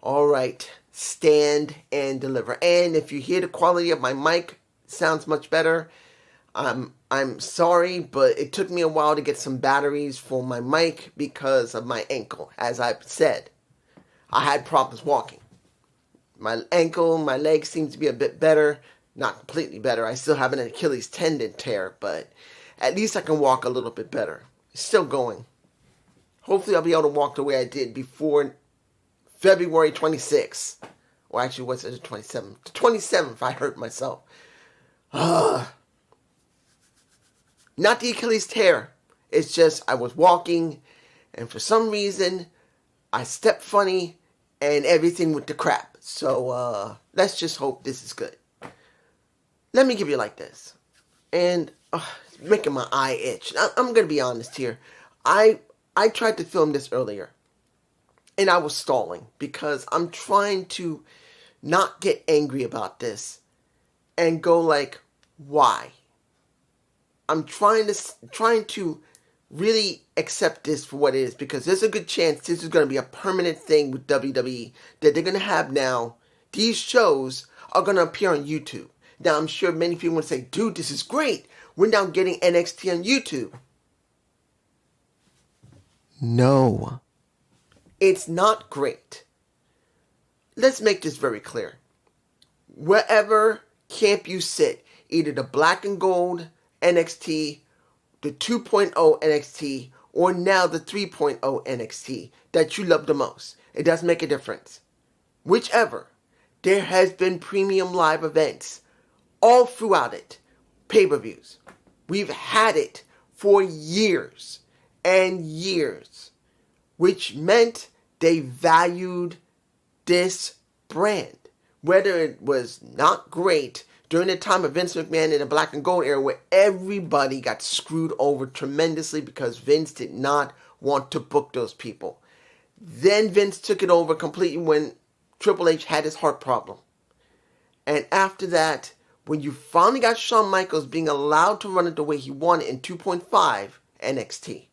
All right, stand and deliver. And if you hear the quality of my mic sounds much better, I'm sorry, but it took me a while to get some batteries for my mic because of my ankle. As I've said, I had problems walking. My ankle, my leg seems to be a bit better. Not completely better. I still have an Achilles tendon tear, but at least I can walk a little bit better. It's still going. Hopefully I'll be able to walk the way I did before February 26th. Or actually, what's it, the 27th? The 27th, I hurt myself. Not the Achilles tear. It's just I was walking, and for some reason, I stepped funny, and everything went to crap. So, let's just hope this is good. Let me give you like this. And, it's making my eye itch. I'm going to be honest here. I tried to film this earlier. And I was stalling because I'm trying to not get angry about this and go like, why? I'm trying to really accept this for what it is, because there's a good chance this is going to be a permanent thing with WWE that they're going to have now. These shows are going to appear on YouTube. Now, I'm sure many people would say, dude, this is great. We're now getting NXT on YouTube. No. It's not great. Let's make this very clear. Wherever camp you sit, either the black and gold NXT, the 2.0 NXT, or now the 3.0 NXT that you love the most, it doesn't make a difference. Whichever, there has been premium live events all throughout it. Pay-per-views. We've had it for years and years, which meant they valued this brand. Whether it was not great during the time of Vince McMahon in the black and gold era, where everybody got screwed over tremendously because Vince did not want to book those people. Then Vince took it over completely when Triple H had his heart problem. And after that, when you finally got Shawn Michaels being allowed to run it the way he wanted in 2.5 NXT,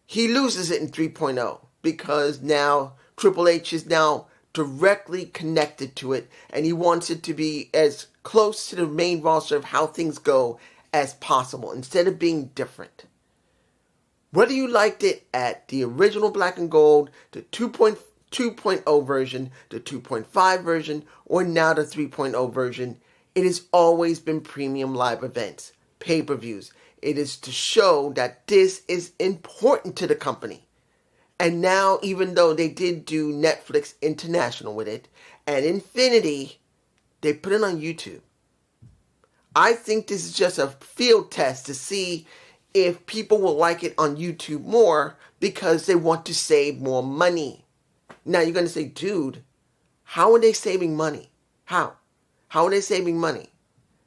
he loses it in 3.0 because now Triple H is now directly connected to it, and he wants it to be as close to the main roster of how things go as possible, instead of being different. Whether you liked it at the original black and gold, the 2.0 version, the 2.5 version, or now the 3.0 version, it has always been premium live events, pay-per-views. It is to show that this is important to the company. And now, even though they did do Netflix International with it, and Infinity, they put it on YouTube. I think this is just a field test to see if people will like it on YouTube more because they want to save more money. Now, you're going to say, dude, how are they saving money? How? How are they saving money?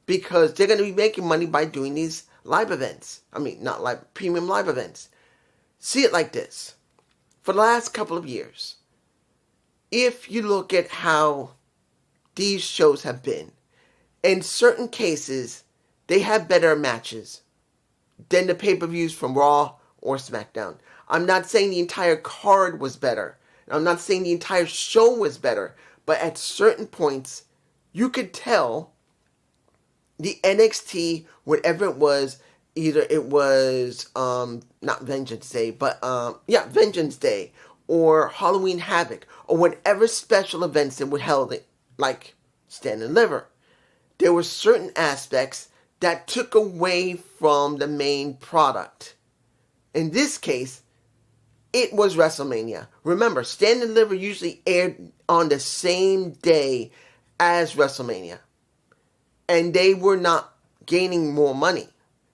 Because they're going to be making money by doing these live events. I mean, not live, premium live events. See it like this. For the last couple of years, if you look at how these shows have been, in certain cases, they have better matches than the pay-per-views from Raw or SmackDown. I'm not saying the entire card was better. I'm not saying the entire show was better. But at certain points, you could tell the NXT, whatever it was, either it was, not Vengeance Day, but, Vengeance Day, or Halloween Havoc, or whatever special events that were held, like Stand and Deliver. There were certain aspects that took away from the main product. In this case, it was WrestleMania. Remember, Stand and Deliver usually aired on the same day as WrestleMania. And they were not gaining more money.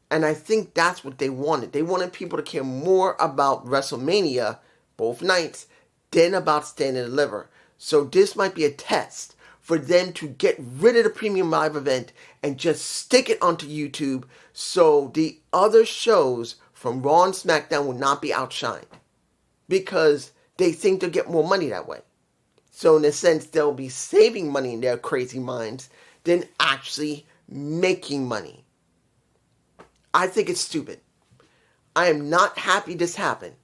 And I think that's what they wanted. They wanted people to care more about WrestleMania, both nights, than about Stand and Deliver. So this might be a test for them to get rid of the premium live event and just stick it onto YouTube so the other shows from Raw and SmackDown will not be outshined. Because they think they'll get more money that way. So in a sense, they'll be saving money in their crazy minds than actually making money. I think it's stupid. I am not happy this happened.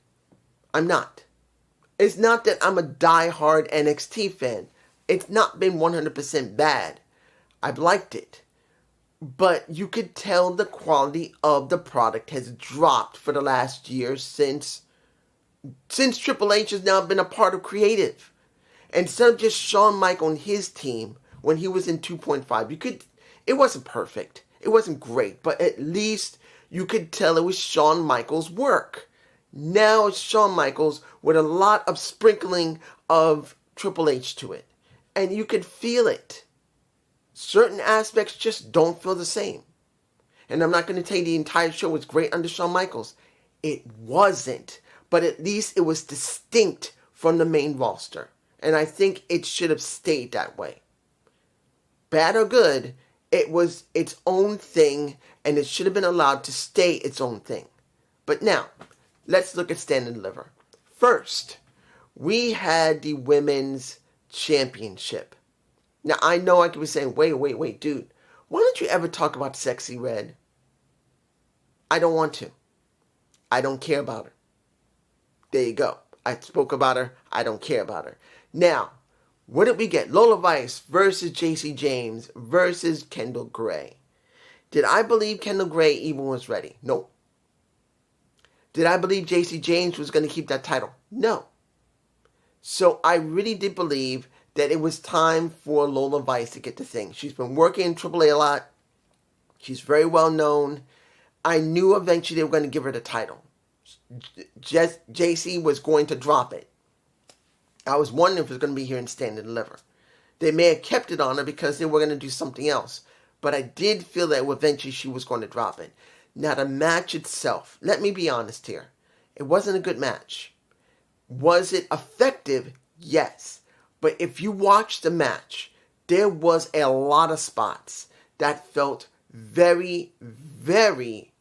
I'm not. It's not that I'm a die-hard NXT fan. It's not been 100% bad. I've liked it. But you could tell the quality of the product has dropped for the last year since Triple H has now been a part of creative. Instead of just Shawn Michaels and his team when he was in 2.5, it wasn't perfect. It wasn't great, but at least you could tell it was Shawn Michaels' work. Now it's Shawn Michaels with a lot of sprinkling of Triple H to it. And you could feel it. Certain aspects just don't feel the same. And I'm not going to tell you the entire show was great under Shawn Michaels. It wasn't. But at least it was distinct from the main roster. And I think it should have stayed that way. Bad or good, it was its own thing, and it should have been allowed to stay its own thing. But now, let's look at Stand and Deliver. First, we had the Women's Championship. Now, I know I could be saying, wait, dude. Why don't you ever talk about Sexy Red? I don't want to. I don't care about her. There you go. I spoke about her. I don't care about her. Now, what did we get? Lola Vice versus JC James versus Kendall Gray. Did I believe Kendall Gray even was ready? No. Did I believe JC James was going to keep that title? No. So I really did believe that it was time for Lola Vice to get the thing. She's been working in AAA a lot. She's very well known. I knew eventually they were going to give her the title. JC was going to drop it. I was wondering if it was going to be here in Stand and Deliver. They may have kept it on her because they were going to do something else. But I did feel that eventually she was going to drop it. Now the match itself, let me be honest here. It wasn't a good match. Was it effective? Yes. But if you watch the match, there was a lot of spots that felt very, very...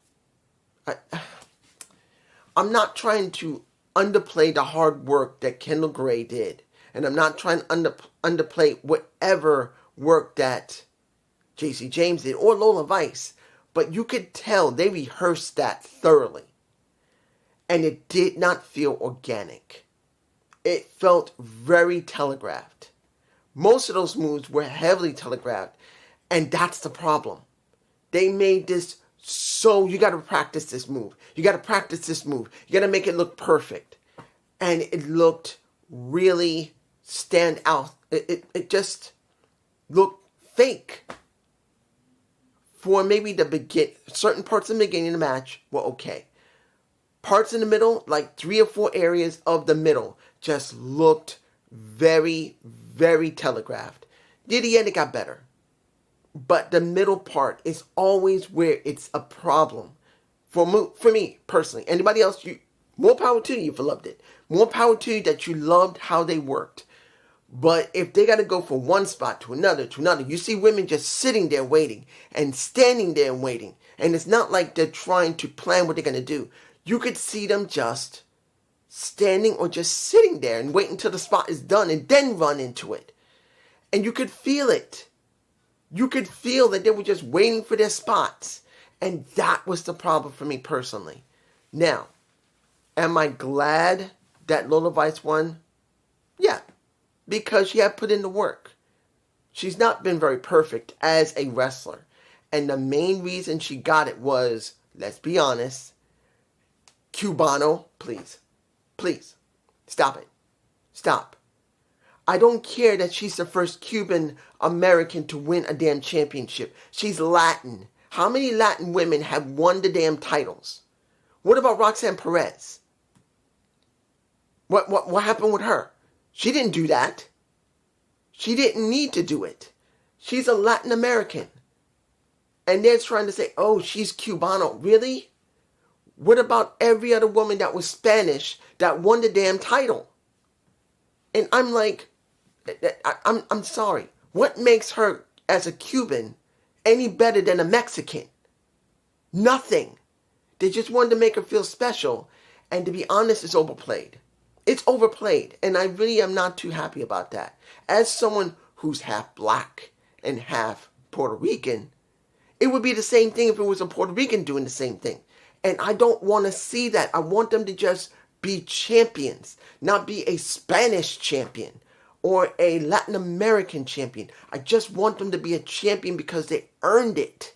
I'm not trying to underplay the hard work that Kendall Gray did. And I'm not trying to underplay whatever work that JC James did or Lola Vice. But you could tell they rehearsed that thoroughly. And it did not feel organic. It felt very telegraphed. Most of those moves were heavily telegraphed. And that's the problem. They made this so you got to practice this move. You got to practice this move. You got to make it look perfect. And it looked really stand out. It just looked fake. For maybe certain parts in the beginning of the match were okay. Parts in the middle, like 3 or 4 areas of the middle, just looked very, very telegraphed. Near the end, it got better. But the middle part is always where it's a problem. For me, personally. Anybody else, more power to you if you loved it. More power to you that you loved how they worked. But if they got to go from one spot to another, you see women just sitting there waiting and standing there and waiting. And it's not like they're trying to plan what they're going to do. You could see them just standing or just sitting there and wait until the spot is done and then run into it. And you could feel it. You could feel that they were just waiting for their spots. And that was the problem for me personally. Now, am I glad that Lola Vice won? Yeah, because she had put in the work. She's not been very perfect as a wrestler. And the main reason she got it was, let's be honest, Cubano, please, stop it. Stop. I don't care that she's the first Cuban American to win a damn championship. She's Latin. How many Latin women have won the damn titles? What about Roxanne Perez? What happened with her? She didn't do that. She didn't need to do it. She's a Latin American. And they're trying to say, oh, she's Cubano. Really? What about every other woman that was Spanish that won the damn title? And I'm like, I'm sorry. What makes her, as a Cuban, any better than a Mexican? Nothing. They just wanted to make her feel special. And to be honest, it's overplayed. It's overplayed. And I really am not too happy about that. As someone who's half black and half Puerto Rican, it would be the same thing if it was a Puerto Rican doing the same thing. And I don't want to see that. I want them to just be champions, not be a Spanish champion or a Latin American champion. I just want them to be a champion because they earned it.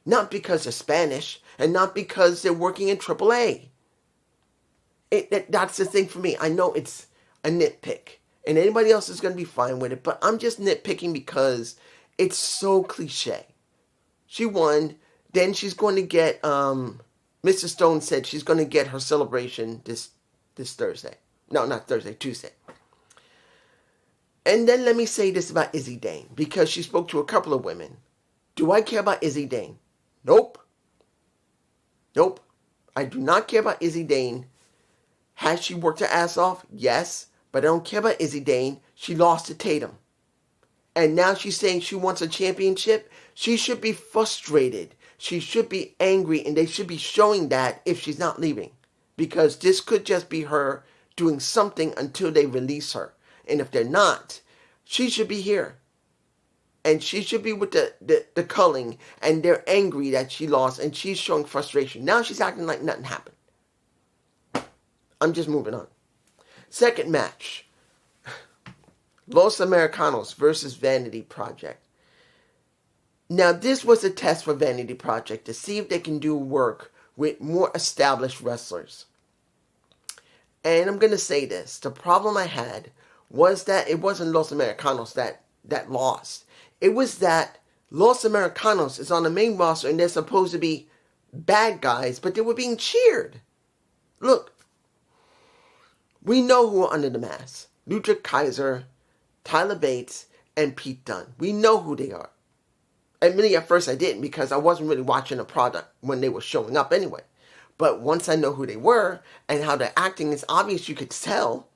Not because they're Spanish and not because they're working in AAA. That's the thing for me. I know it's a nitpick and anybody else is going to be fine with it, but I'm just nitpicking because it's so cliche. She won, then she's going to get, Mr. Stone said she's going to get her celebration this Thursday. No, not Thursday, Tuesday. And then let me say this about Izzy Dane, because she spoke to a couple of women. Do I care about Izzy Dane? Nope. Nope. I do not care about Izzy Dane. Has she worked her ass off? Yes. But I don't care about Izzy Dane. She lost to Tatum. And now she's saying she wants a championship. She should be frustrated. She should be angry. And they should be showing that if she's not leaving. Because this could just be her doing something until they release her. And if they're not, she should be here. And she should be with the culling. And they're angry that she lost. And she's showing frustration. Now she's acting like nothing happened. I'm just moving on. Second match. Los Americanos versus Vanity Project. Now this was a test for Vanity Project to see if they can do work with more established wrestlers. And I'm going to say this. The problem I had was that it wasn't Los Americanos that lost. It was that Los Americanos is on the main roster and they're supposed to be bad guys, but they were being cheered. Look, we know who are under the mask. Ludwig Kaiser, Tyler Bates, and Pete Dunne. We know who they are. Admittedly, at first I didn't because I wasn't really watching the product when they were showing up anyway. But once I know who they were and how they're acting, it's obvious you could tell.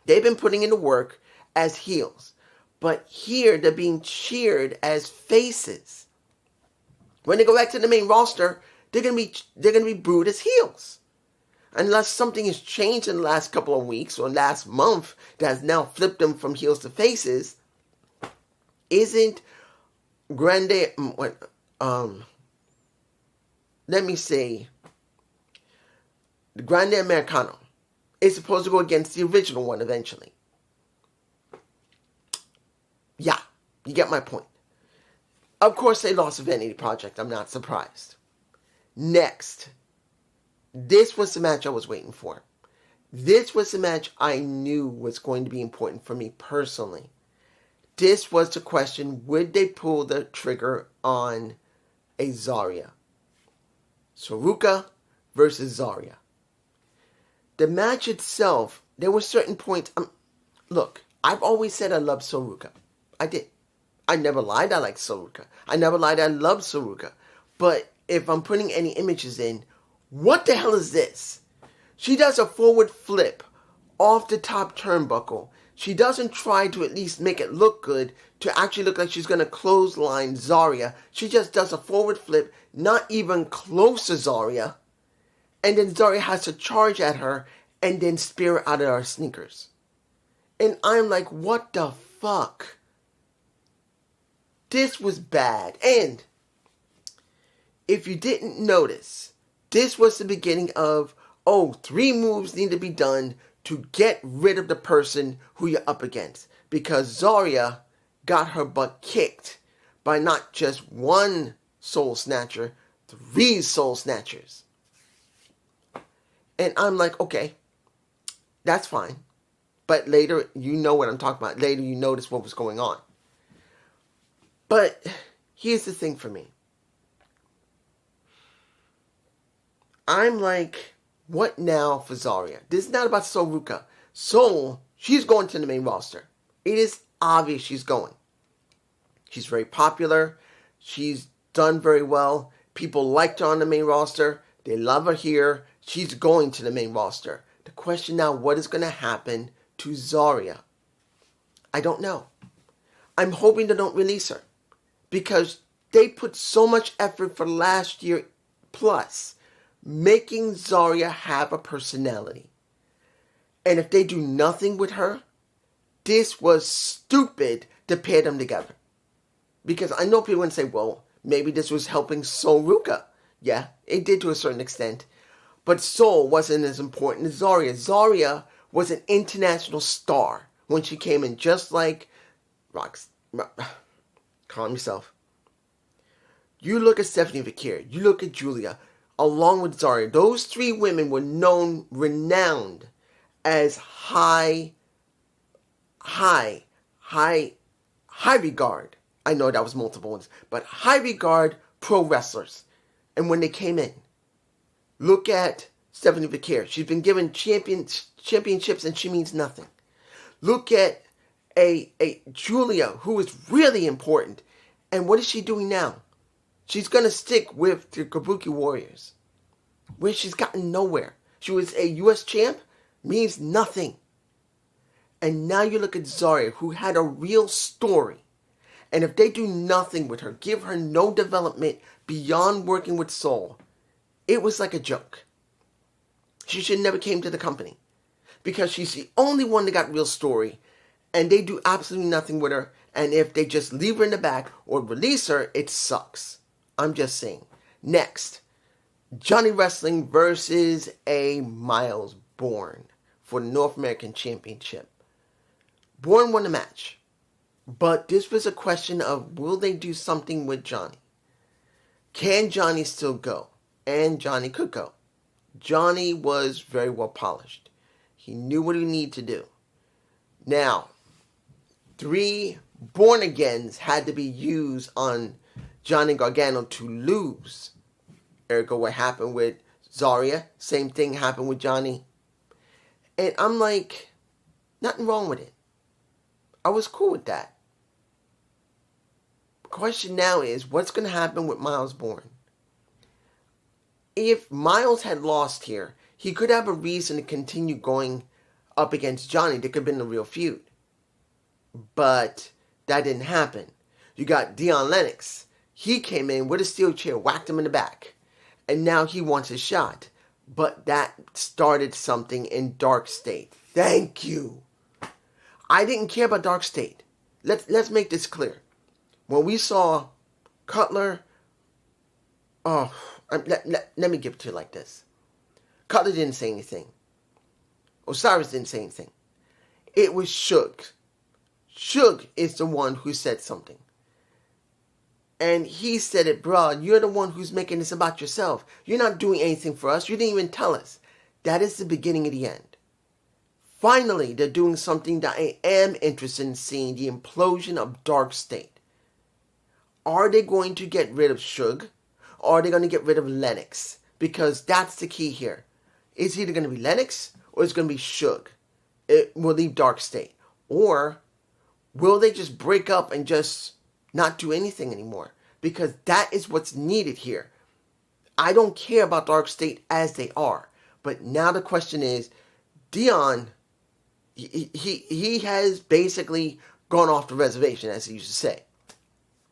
They've been putting in the work as heels. But here they're being cheered as faces. When they go back to the main roster, they're gonna be booed as heels. Unless something has changed in the last couple of weeks or last month that has now flipped them from heels to faces. Isn't Grande, let me say, the Grande Americano is supposed to go against the original one eventually. Yeah, you get my point. Of course they lost the Vanity Project. I'm not surprised. Next. This was the match I was waiting for. This was the match I knew was going to be important for me personally. This was the question, would they pull the trigger on a Zarya? Soroka versus Zarya. The match itself, there were certain points. Look, I've always said I love Soroka. I did. I never lied I liked Soroka. I never lied I loved Soroka. But if I'm putting any images in, what the hell is this? She does a forward flip off the top turnbuckle. She doesn't try to at least make it look good to actually look like she's going to clothesline Zarya. She just does a forward flip, not even close to Zarya. And then Zarya has to charge at her and then spear her out of her sneakers. And I'm like, what the fuck? This was bad. And if you didn't notice, this was the beginning of, 3 moves need to be done to get rid of the person who you're up against. Because Zarya got her butt kicked by not just one Soul Snatcher, 3 Soul Snatchers. And I'm like, okay, that's fine. But later, you know what I'm talking about. Later, you notice what was going on. But here's the thing for me. I'm like, what now for Zarya? This is not about Soroka. Soul, she's going to the main roster. It is obvious she's going. She's very popular. She's done very well. People liked her on the main roster. They love her here. She's going to the main roster. The question now, what is going to happen to Zarya? I don't know. I'm hoping they don't release her. Because they put so much effort for last year plus making Zarya have a personality. And if they do nothing with her, this was stupid to pair them together. Because I know people would say, well, maybe this was helping Soroka. Yeah, it did to a certain extent. But Soul wasn't as important as Zarya. Zarya was an international star when she came in, just like Rox. Calm yourself. You look at Stephanie Vakir, you look at Julia, along with Zarya. Those three women were renowned as high regard. I know that was multiple ones, but high regard pro wrestlers. And when they came in, look at Stephanie Vakir. She's been given championships and she means nothing. Look at a Julia who is really important. And what is she doing now? She's going to stick with the Kabuki Warriors, where she's gotten nowhere. She was a U.S. champ, means nothing. And now you look at Zarya, who had a real story. And if they do nothing with her, give her no development beyond working with Soul, it was like a joke. She should never came to the company. Because she's the only one that got real story. And they do absolutely nothing with her. And if they just leave her in the back or release her, it sucks. I'm just saying. Next, Johnny Wrestling versus a Miles Bourne for the North American Championship. Bourne won the match. But this was a question of, will they do something with Johnny? Can Johnny still go? And Johnny could go. Johnny was very well polished. He knew what he needed to do. Now, 3 born-agains had to be used on Johnny Gargano to lose. Ergo, what happened with Zarya, same thing happened with Johnny. And I'm like, nothing wrong with it. I was cool with that. The question now is, what's going to happen with Miles Bourne? If Miles had lost here, he could have a reason to continue going up against Johnny. There could have been a real feud. But that didn't happen. You got Dion Lennox. He came in with a steel chair, whacked him in the back. And now he wants a shot. But that started something in Dark State. Thank you. I didn't care about Dark State. Let's make this clear. When we saw Cutler, let me give it to you like this. Cutler didn't say anything. Osiris didn't say anything. It was Suge. Suge is the one who said something. And he said it, bruh, you're the one who's making this about yourself. You're not doing anything for us. You didn't even tell us. That is the beginning of the end. Finally, they're doing something that I am interested in seeing, the implosion of Dark State. Are they going to get rid of Suge? Or are they going to get rid of Lennox? Because that's the key here. It's either going to be Lennox or it's going to be Suge. It will leave Dark State. Or will they just break up and just not do anything anymore? Because that is what's needed here. I don't care about Dark State as they are. But now the question is, Dion, he has basically gone off the reservation, as he used to say.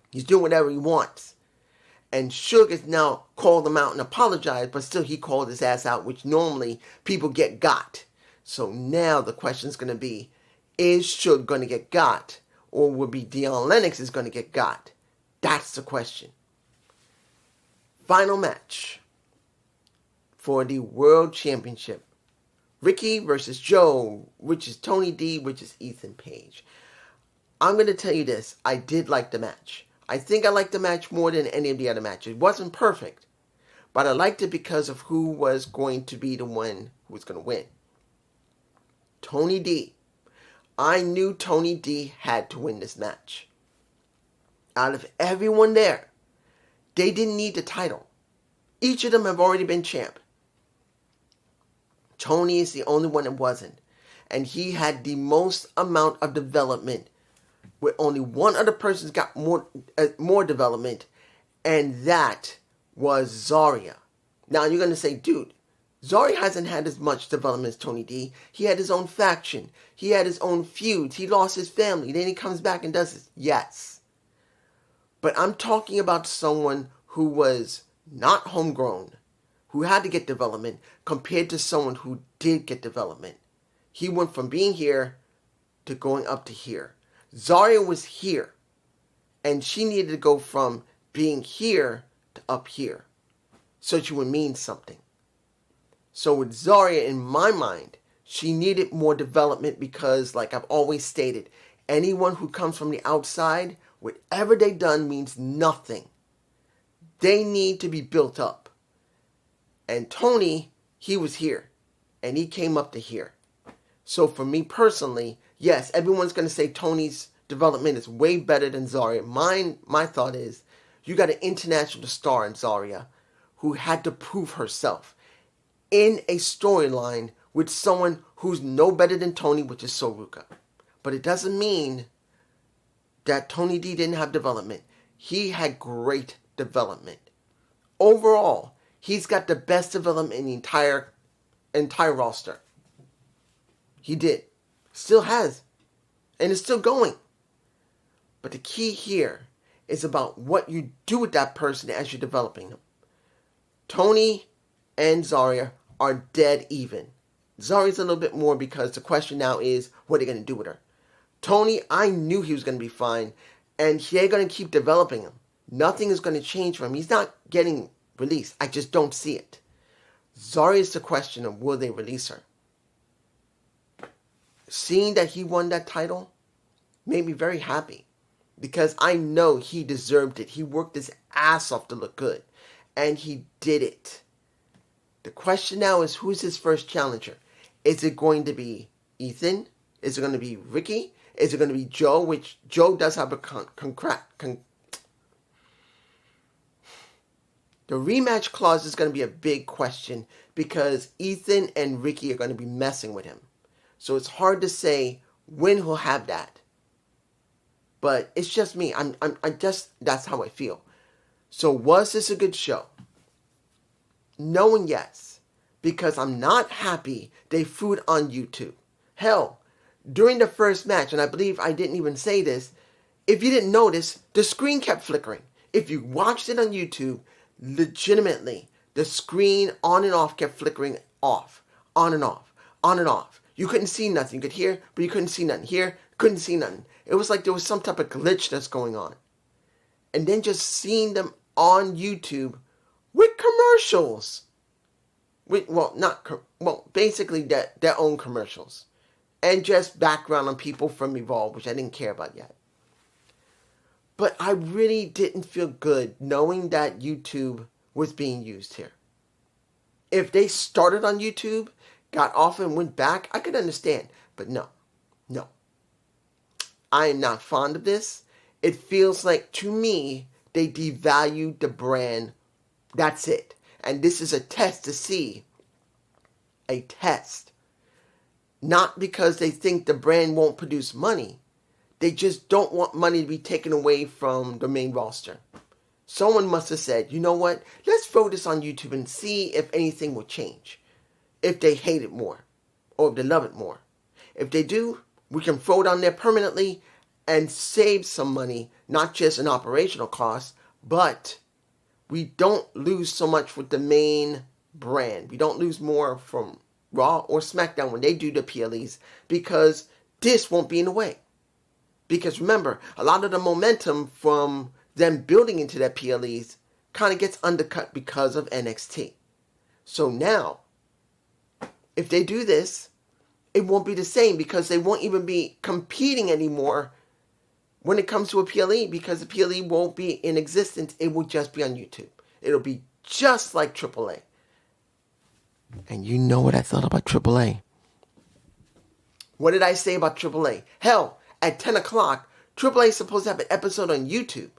He's doing whatever he wants. And Suge has now called him out and apologized, but still he called his ass out, which normally people get got. So now the question is going to be, is Suge going to get got? Or will be Dion Lennox is going to get got? That's the question. Final match for the World Championship. Ricky versus Joe, which is Tony D, which is Ethan Page. I'm going to tell you this. I did like the match. I think I liked the match more than any of the other matches. It wasn't perfect, but I liked it because of who was going to be the one who was going to win. Tony D. I knew Tony D had to win this match. Out of everyone there, they didn't need the title. Each of them have already been champ. Tony is the only one that wasn't. And he had the most amount of development, where only one other person's got more development, and that was Zarya. Now you're going to say, dude, Zarya hasn't had as much development as Tony D. He had his own faction. He had his own feuds. He lost his family. Then he comes back and does this. Yes. But I'm talking about someone who was not homegrown, who had to get development, compared to someone who did get development. He went from being here to going up to here. Zarya was here, and she needed to go from being here to up here, so she would mean something. So with Zarya, in my mind, she needed more development because, like I've always stated, anyone who comes from the outside, whatever they've done means nothing. They need to be built up. And Tony, he was here. And he came up to here. So for me personally, yes, everyone's going to say Tony's development is way better than Zarya. My thought is, you got an international star in Zarya who had to prove herself in a storyline with someone who's no better than Tony, which is Soruka. But it doesn't mean that Tony D didn't have development. He had great development. Overall, he's got the best development in the entire roster. He did. Still has. And it's still going. But the key here is about what you do with that person as you're developing them. Tony and Zarya are dead even. Zarya's a little bit more because the question now is, what are they going to do with her? Tony, I knew he was going to be fine, and they're going to keep developing him. Nothing is going to change for him. He's not getting released. I just don't see it. Zarya's the question of, will they release her? Seeing that he won that title made me very happy because I know he deserved it. He worked his ass off to look good, and he did it. The question now is, who's his first challenger? Is it going to be Ethan? Is it going to be Ricky? Is it going to be Joe? Which Joe does have a the rematch clause is going to be a big question because Ethan and Ricky are going to be messing with him. So it's hard to say when he'll have that. But it's just me. I just, that's how I feel. So was this a good show? No and yes. Because I'm not happy they threw it on YouTube. Hell, during the first match, and I believe I didn't even say this, if you didn't notice, the screen kept flickering. If you watched it on YouTube, legitimately, the screen on and off kept flickering off, on and off, on and off. You couldn't see nothing. You could hear, but you couldn't see nothing. Here, couldn't see nothing. It was like there was some type of glitch that's going on. And then just seeing them on YouTube with commercials. Basically their own commercials. And just background on people from Evolve, which I didn't care about yet. But I really didn't feel good knowing that YouTube was being used here. If they started on YouTube, got off and went back, I could understand. But no. I am not fond of this. It feels like, to me, they devalued the brand. That's it. And this is a test to see. A test. Not because they think the brand won't produce money. They just don't want money to be taken away from the main roster. Someone must have said, you know what? Let's throw this on YouTube and see if anything will change. If they hate it more. Or if they love it more. If they do, we can throw it on there permanently and save some money. Not just an operational cost, but we don't lose so much with the main brand. We don't lose more from Raw or SmackDown when they do the PLEs because this won't be in the way. Because remember, a lot of the momentum from them building into their PLEs kind of gets undercut because of NXT. So now, if they do this, it won't be the same because they won't even be competing anymore when it comes to a PLE because the PLE won't be in existence. It will just be on YouTube. It'll be just like AAA. And you know what I thought about AAA. What did I say about AAA? Hell, at 10 o'clock, AAA is supposed to have an episode on YouTube.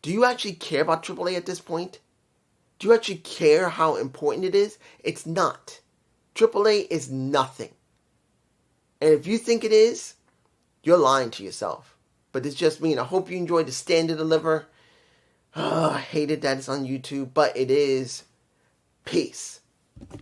Do you actually care about AAA at this point? Do you actually care how important it is? It's not. AAA is nothing. And if you think it is, you're lying to yourself. But it's just me, and I hope you enjoyed the Stand and Deliver. I hated that it's on YouTube, but it is. Peace.